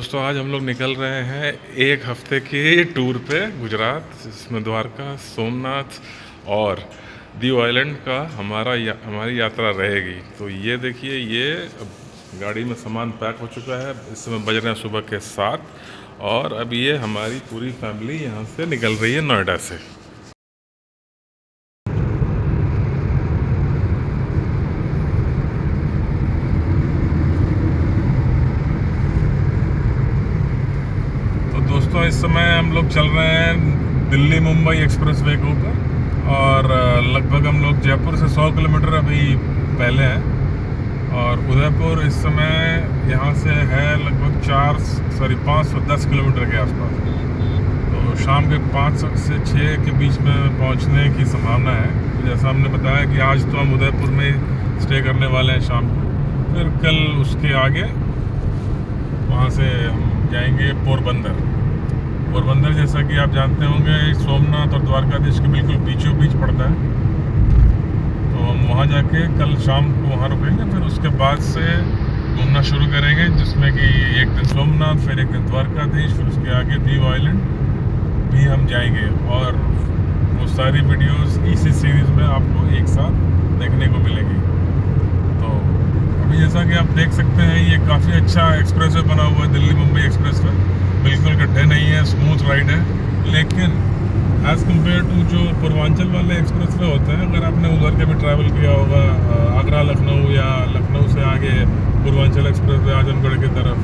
दोस्तों आज हम लोग निकल रहे हैं एक हफ्ते के टूर पे गुजरात, जिसमें द्वारका, सोमनाथ और दीव आइलैंड का हमारी यात्रा रहेगी। तो ये देखिए, ये अब गाड़ी में सामान पैक हो चुका है। इस समय बज रहे हैं सुबह के 7 और अब ये हमारी पूरी फैमिली यहाँ से निकल रही है नोएडा से। तो दोस्तों इस समय हम लोग चल रहे हैं दिल्ली मुंबई एक्सप्रेस वे के ऊपर और लगभग हम लोग जयपुर से 100 किलोमीटर अभी पहले हैं और उदयपुर इस समय यहाँ से है लगभग 510 किलोमीटर के आसपास। तो शाम के 5 से 6 के बीच में पहुँचने की संभावना है। तो जैसा हमने बताया कि आज तो हम उदयपुर में स्टे करने वाले हैं शाम को, फिर कल उसके आगे वहाँ से हम जाएंगे पोरबंदर। पोरबंदर जैसा कि आप जानते होंगे सोमनाथ और द्वारकाधीश के बिल्कुल बीचों बीच पड़ता है। तो हम वहाँ जाके कल शाम को वहाँ रुकेंगे, फिर उसके बाद से घूमना शुरू करेंगे, जिसमें कि एक दिन सोमनाथ, फिर एक दिन द्वारकाधीश, फिर उसके आगे दीव आइलैंड भी हम जाएंगे। और वो सारी वीडियोस इसी सीरीज़ में आपको एक साथ देखने को मिलेगी। तो अभी जैसा कि आप देख सकते हैं, ये काफ़ी अच्छा एक्सप्रेसवे बना हुआ है दिल्ली मुंबई एक्सप्रेसवे। बिल्कुल गड्ढे नहीं है, स्मूथ राइड है। लेकिन एज़ कम्पेयर टू जो पूर्वांचल वाले एक्सप्रेसवे होते हैं, अगर आपने उधर के भी ट्रैवल किया होगा, आगरा लखनऊ या लखनऊ से आगे पूर्वांचल एक्सप्रेसवे आजमगढ़ की तरफ,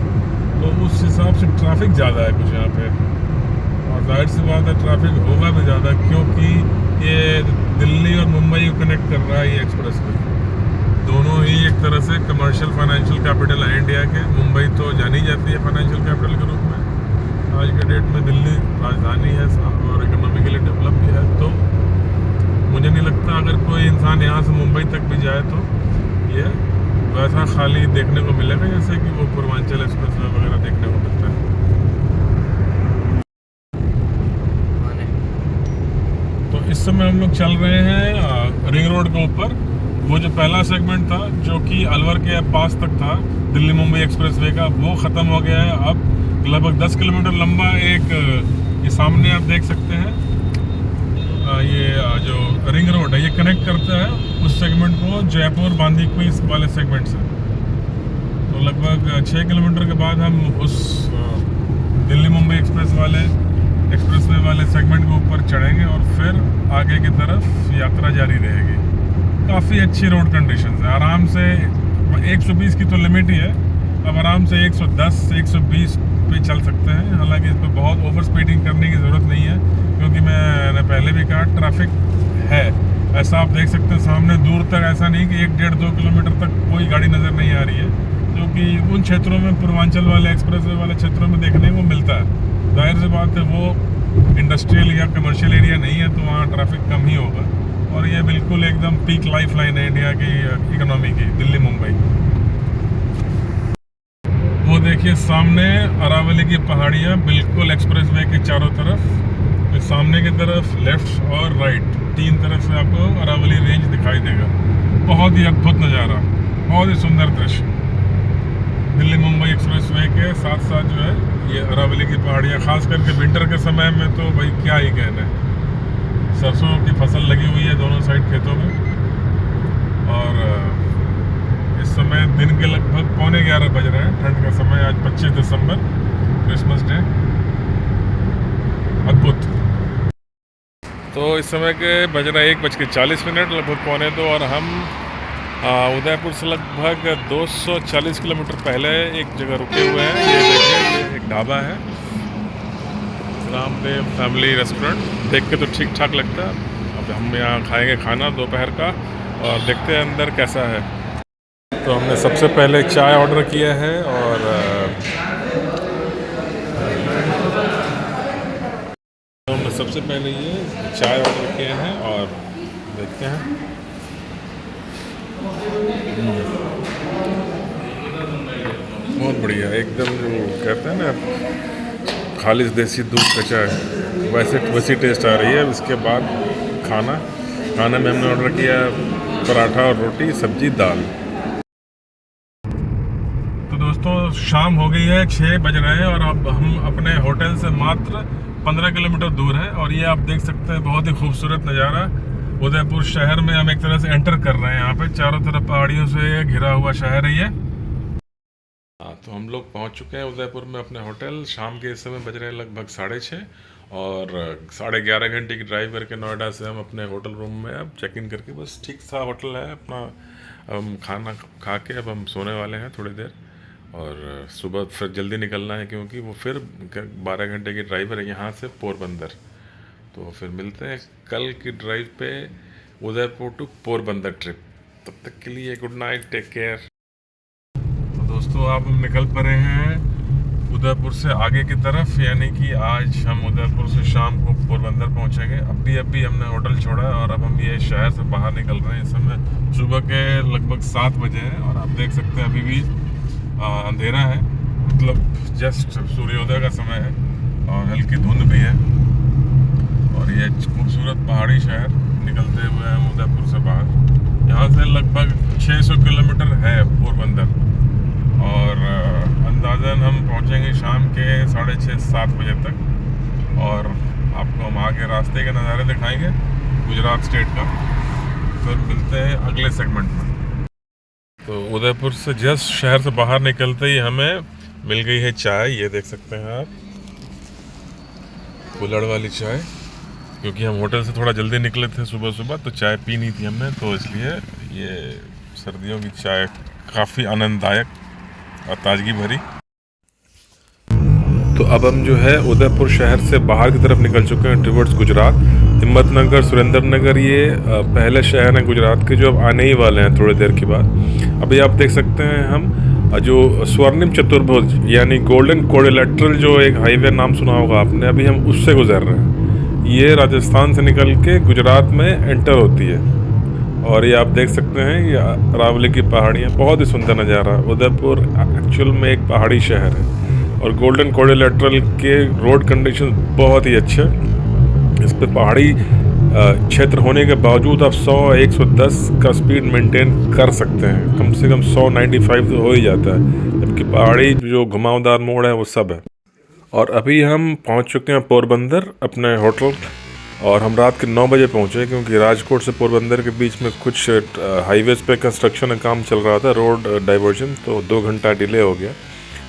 तो उस हिसाब से ट्रैफिक ज़्यादा है कुछ यहाँ पे। और जाहिर सी बात है ट्रैफिक होगा भी ज़्यादा, क्योंकि ये दिल्ली और मुंबई को कनेक्ट कर रहा है ये एक्सप्रेसवे। दोनों ही एक तरह से कमर्शियल फाइनेंशियल कैपिटल है इंडिया के। मुंबई तो जानी जाती है फाइनेंशियल कैपिटल के रूप में, आज के डेट में दिल्ली राजधानी है और इकोनॉमिकली डेवलप भी है। तो मुझे नहीं लगता अगर कोई इंसान यहाँ से मुंबई तक भी जाए तो ये वैसा खाली देखने को मिलेगा जैसे कि वो पूर्वांचल एक्सप्रेसवे वगैरह देखने को मिलता है। तो इस समय हम लोग चल रहे हैं रिंग रोड के ऊपर। वो जो पहला सेगमेंट था जो कि अलवर के पास तक था दिल्ली मुंबई एक्सप्रेसवे का, वो ख़त्म हो गया है। अब लगभग 10 किलोमीटर लंबा एक ये सामने आप देख सकते हैं, ये जो रिंग रोड है ये कनेक्ट करता है उस सेगमेंट को जयपुर बांदीकुई वाले सेगमेंट से। तो लगभग 6 किलोमीटर के बाद हम उस दिल्ली मुंबई एक्सप्रेसवे वाले सेगमेंट के ऊपर चढ़ेंगे और फिर आगे की तरफ यात्रा जारी रहेगी। काफ़ी अच्छी रोड कंडीशंस है, आराम से 120 की तो लिमिट ही है, अब आराम से 110 से 120 पे चल सकते हैं। हालांकि इस पर बहुत ओवर स्पीडिंग करने की ज़रूरत नहीं है, क्योंकि मैंने पहले भी कहा ट्रैफिक है। ऐसा आप देख सकते हैं सामने दूर तक, ऐसा नहीं कि 1-1.5-2 किलोमीटर तक कोई गाड़ी नज़र नहीं आ रही है, जो कि उन क्षेत्रों में पूर्वांचल वाले एक्सप्रेसवे वाले क्षेत्रों में देखने को मिलता है। जाहिर सी बात है वो इंडस्ट्रियल या कमर्शियल एरिया नहीं है, तो वहाँ ट्रैफिक कम ही होगा। और ये बिल्कुल एकदम पीक लाइफ लाइन है इंडिया की इकोनॉमी की, दिल्ली मुंबई। वो देखिए सामने अरावली की पहाड़ियाँ बिल्कुल एक्सप्रेसवे के चारों तरफ, तो सामने की तरफ लेफ्ट और राइट 3 तरफ से आपको अरावली रेंज दिखाई देगा। बहुत ही अद्भुत नज़ारा, बहुत ही सुंदर दृश्य। दिल्ली मुंबई एक्सप्रेसवे के साथ साथ जो है ये अरावली की पहाड़ियाँ, खास करके विंटर के समय में तो भाई क्या ही कहना है। सरसों की फसल लगी हुई है दोनों साइड खेतों में, और इस समय दिन के लगभग 11:15 बज रहे हैं, ठंड का समय। आज 25 दिसंबर, क्रिसमस डे। अद्भुत। तो इस समय के बज रहा है 1:40, लगभग 1:45, और हम उदयपुर से लगभग 240 किलोमीटर पहले एक जगह रुके हुए हैं। ये देखिए, ये एक ढाबा है, रामदेव फैमिली रेस्टोरेंट। देख के तो ठीक ठाक लगता है। अब हम यहाँ खाएंगे खाना दोपहर का और देखते हैं अंदर कैसा है। तो हमने सबसे पहले चाय ऑर्डर किया है और तो हमने सबसे पहले ये चाय ऑर्डर किए हैं और देखते हैं। बहुत बढ़िया, एकदम जो कहते हैं ना खालिश देसी दूध का चाय, वैसी टेस्ट आ रही है। इसके बाद खाना में हमने ऑर्डर किया पराठा और रोटी, सब्जी, दाल। तो दोस्तों शाम हो गई है, 6 बज रहे हैं और अब हम अपने होटल से मात्र 15 किलोमीटर दूर है। और ये आप देख सकते हैं बहुत ही खूबसूरत नज़ारा। उदयपुर शहर में हम एक तरह से एंटर कर रहे हैं। यहाँ पे चारों तरफ पहाड़ियों से घिरा हुआ शहर है ये। हाँ, तो हम लोग पहुँच चुके हैं उदयपुर में अपने होटल। शाम के इस समय बज रहे हैं लगभग 6:30 और 11.5 घंटे की ड्राइव करके नोएडा से हम अपने होटल रूम में अब चेक इन करके, बस ठीक सा होटल है अपना, हम खाना खा के अब हम सोने वाले हैं थोड़ी देर। और सुबह फिर जल्दी निकलना है क्योंकि वो फिर 12 घंटे की ड्राइव है यहाँ से पोरबंदर। तो फिर मिलते हैं कल की ड्राइव पे, उदयपुर टू पोरबंदर ट्रिप। तब तक के लिए गुड नाइट, टेक केयर। तो दोस्तों अब हम निकल पड़े हैं उदयपुर से आगे की तरफ, यानी कि आज हम उदयपुर से शाम को पोरबंदर पहुंचेंगे। अभी हमने होटल छोड़ा है और अब हम ये शहर से बाहर निकल रहे हैं। इस समय सुबह के लगभग 7 बजे हैं और आप देख सकते हैं अभी भी अंधेरा है, मतलब जस्ट सूर्योदय का समय है और हल्की धुंध भी है। और ये खूबसूरत पहाड़ी शहर निकलते हुए हम उदयपुर से बाहर। यहाँ से लगभग 600 किलोमीटर है पोरबंदर और अंदाज़न हम पहुँचेंगे शाम के 6:30-7 बजे तक। और आपको हम आगे रास्ते के नज़ारे दिखाएंगे गुजरात स्टेट का। फिर मिलते हैं अगले सेगमेंट में। तो उदयपुर से जस्ट शहर से बाहर निकलते ही हमें मिल गई है चाय। ये देख सकते हैं आप, कुल्हड़ वाली चाय, क्योंकि हम होटल से थोड़ा जल्दी निकले थे सुबह सुबह, तो चाय पीनी थी हमने, तो इसलिए ये सर्दियों की चाय काफ़ी आनंददायक और ताजगी भरी। तो अब हम जो है उदयपुर शहर से बाहर की तरफ निकल चुके हैं टुवर्ड्स गुजरात। हिम्मतनगर, सुरेंद्रनगर ये पहले शहर हैं गुजरात के जो अब आने ही वाले हैं थोड़ी देर के बाद। अभी आप देख सकते हैं हम जो स्वर्णिम चतुर्भुज यानी गोल्डन क्वाड्रिलेटरल जो एक हाईवे नाम सुना होगा आपने, अभी हम उससे गुजर रहे हैं। ये राजस्थान से निकल के गुजरात में एंटर होती है और ये आप देख सकते हैं ये अरावली की पहाड़ियाँ, बहुत ही सुंदर नज़ारा। उदयपुर एक्चुअल में एक पहाड़ी शहर है और गोल्डन क्वाड्रिलेटरल के रोड कंडीशन बहुत ही अच्छे। इस पे पहाड़ी क्षेत्र होने के बावजूद आप 100-110 का स्पीड मेंटेन कर सकते हैं, कम से कम 195 तो हो ही जाता है, जबकि पहाड़ी जो घुमावदार मोड़ है वो सब है। और अभी हम पहुंच चुके हैं पोरबंदर अपने होटल और हम रात के 9 बजे पहुंचे क्योंकि राजकोट से पोरबंदर के बीच में कुछ हाईवेज पे कंस्ट्रक्शन का काम चल रहा था, रोड डाइवर्जन, तो 2 घंटा डिले हो गया।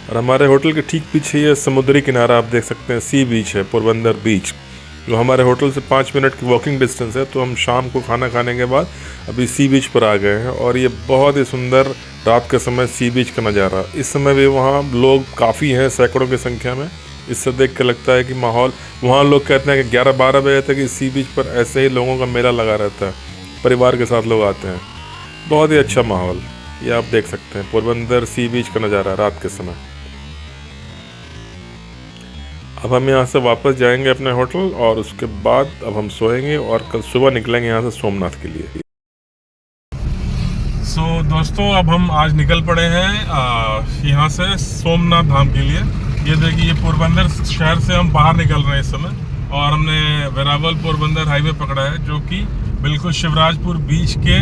और हमारे होटल के ठीक पीछे ये समुद्री किनारा आप देख सकते हैं, सी बीच है, पोरबंदर बीच, जो हमारे होटल से 5 मिनट की वॉकिंग डिस्टेंस है। तो हम शाम को खाना खाने के बाद अभी सी बीच पर आ गए हैं और ये बहुत ही सुंदर रात के समय सी बीच का नज़ारा। इस समय भी वहाँ लोग काफ़ी हैं, सैकड़ों की संख्या में। इससे देख के लगता है कि माहौल, वहाँ लोग कहते हैं कि 11-12 बजे तक इस सी बीच पर ऐसे ही लोगों का मेला लगा रहता है, परिवार के साथ लोग आते हैं। बहुत ही अच्छा माहौल, ये आप देख सकते हैं पोरबंदर सी बीच का नज़ारा रात के समय। अब हम यहाँ से वापस जाएंगे अपने होटल और उसके बाद अब हम सोएंगे और कल सुबह निकलेंगे यहाँ से सोमनाथ के लिए। दोस्तों अब हम आज निकल पड़े हैं यहाँ से सोमनाथ धाम के लिए। ये देखिए, ये पोरबंदर शहर से हम बाहर निकल रहे हैं इस समय और हमने वेरावल पोरबंदर हाईवे पकड़ा है जो कि बिल्कुल शिवराजपुर बीच के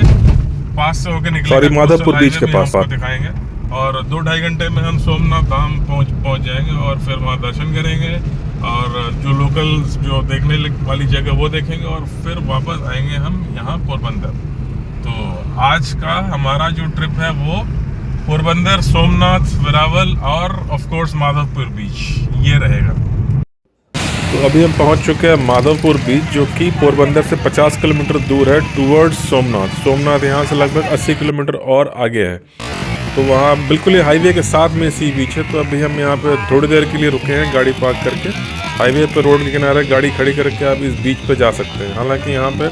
पास से होकर निकलेगा, माधवपुर बीच के पास दिखाएंगे। और 2-2.5 घंटे में हम सोमनाथ धाम पहुंच जाएंगे और फिर वहाँ दर्शन करेंगे और जो लोकल जो देखने वाली जगह वो देखेंगे और फिर वापस आएंगे हम यहाँ पोरबंदर। तो आज का हमारा जो ट्रिप है वो पोरबंदर, सोमनाथ, वेरावल और ऑफ कोर्स माधवपुर बीच ये रहेगा। तो अभी हम पहुंच चुके हैं माधवपुर बीच जो कि पोरबंदर से 50 किलोमीटर दूर है टूवर्ड्स सोमनाथ। सोमनाथ यहाँ से लगभग 80 किलोमीटर और आगे है, तो वहाँ बिल्कुल ही हाईवे के साथ में सी बीच है। तो अभी हम यहाँ पे थोड़ी देर के लिए रुके हैं गाड़ी पार्क करके। हाईवे पर रोड के किनारे गाड़ी खड़ी करके आप इस बीच पे जा सकते हैं। हालांकि यहाँ पे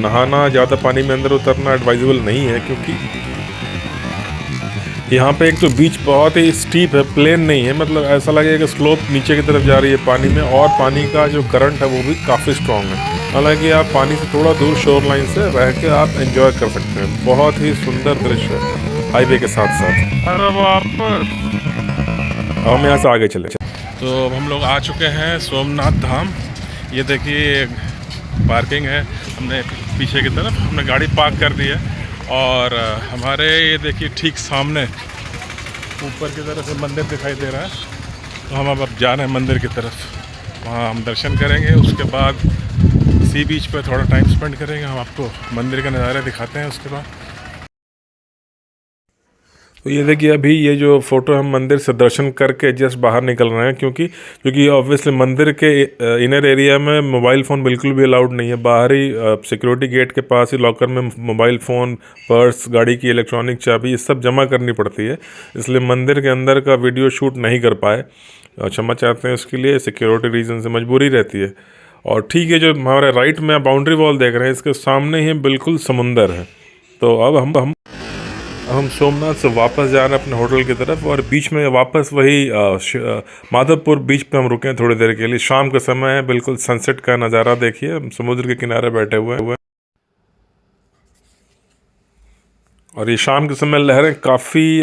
नहाना, ज़्यादा पानी में अंदर उतरना एडवाइजेबल नहीं है क्योंकि यहाँ पे एक तो बीच बहुत ही स्टीप है, प्लेन नहीं है, मतलब ऐसा लगेगा कि स्लोप नीचे की तरफ जा रही है पानी में, और पानी का जो करंट है वो भी काफ़ी स्ट्रॉन्ग है। हालांकि आप पानी से थोड़ा दूर शोर लाइन से रह के आप एंजॉय कर सकते हैं। बहुत ही सुंदर दृश्य है हाईवे के साथ साथ। हम यहाँ से आगे चले। तो हम लोग आ चुके हैं सोमनाथ धाम। ये देखिए पार्किंग है, हमने पीछे की तरफ हमने गाड़ी पार्क कर दी है और हमारे ये देखिए ठीक सामने ऊपर की तरफ से मंदिर दिखाई दे रहा है, तो हम अब जा रहे हैं मंदिर की तरफ। वहाँ हम दर्शन करेंगे, उसके बाद सी बीच पर थोड़ा टाइम स्पेंड करेंगे। हम आपको मंदिर के नज़ारे दिखाते हैं उसके बाद। तो ये देखिए, अभी ये जो फ़ोटो हम मंदिर से दर्शन करके जस्ट बाहर निकल रहे हैं, क्योंकि ऑब्वियसली मंदिर के इनर एरिया में मोबाइल फ़ोन बिल्कुल भी अलाउड नहीं है। बाहर ही सिक्योरिटी गेट के पास ही लॉकर में मोबाइल फ़ोन, पर्स, गाड़ी की इलेक्ट्रॉनिक चाबी, ये सब जमा करनी पड़ती है। इसलिए मंदिर के अंदर का वीडियो शूट नहीं कर पाए, क्षमा चाहते हैं उसके लिए। सिक्योरिटी रीज़न से मजबूरी रहती है। और ठीक है, जो हमारे राइट में आप बाउंड्री वॉल देख रहे हैं, इसके सामने ही बिल्कुल समुंदर है। तो अब हम सोमनाथ से वापस जा रहे हैं अपने होटल की तरफ, और बीच में वापस वही माधवपुर बीच पे हम रुके हैं थोड़ी देर के लिए। शाम का समय है, बिल्कुल सनसेट का नज़ारा देखिए, हम समुद्र के किनारे बैठे हुए हैं। और ये शाम के समय लहरें काफ़ी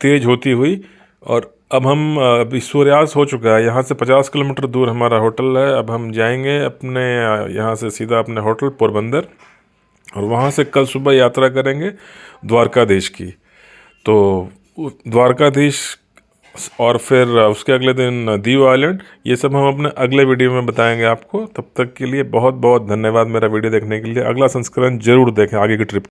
तेज़ होती हुई, और अब हम अभी सूर्यास्त हो चुका है। यहाँ से 50 किलोमीटर दूर हमारा होटल है। अब हम जाएंगे अपने यहाँ से सीधा अपने होटल पोरबंदर, और वहाँ से कल सुबह यात्रा करेंगे द्वारकाधीश की। तो द्वारकाधीश, और फिर उसके अगले दिन दीव आइलैंड, ये सब हम अपने अगले वीडियो में बताएंगे आपको। तब तक के लिए बहुत बहुत धन्यवाद मेरा वीडियो देखने के लिए। अगला संस्करण जरूर देखें आगे की ट्रिप।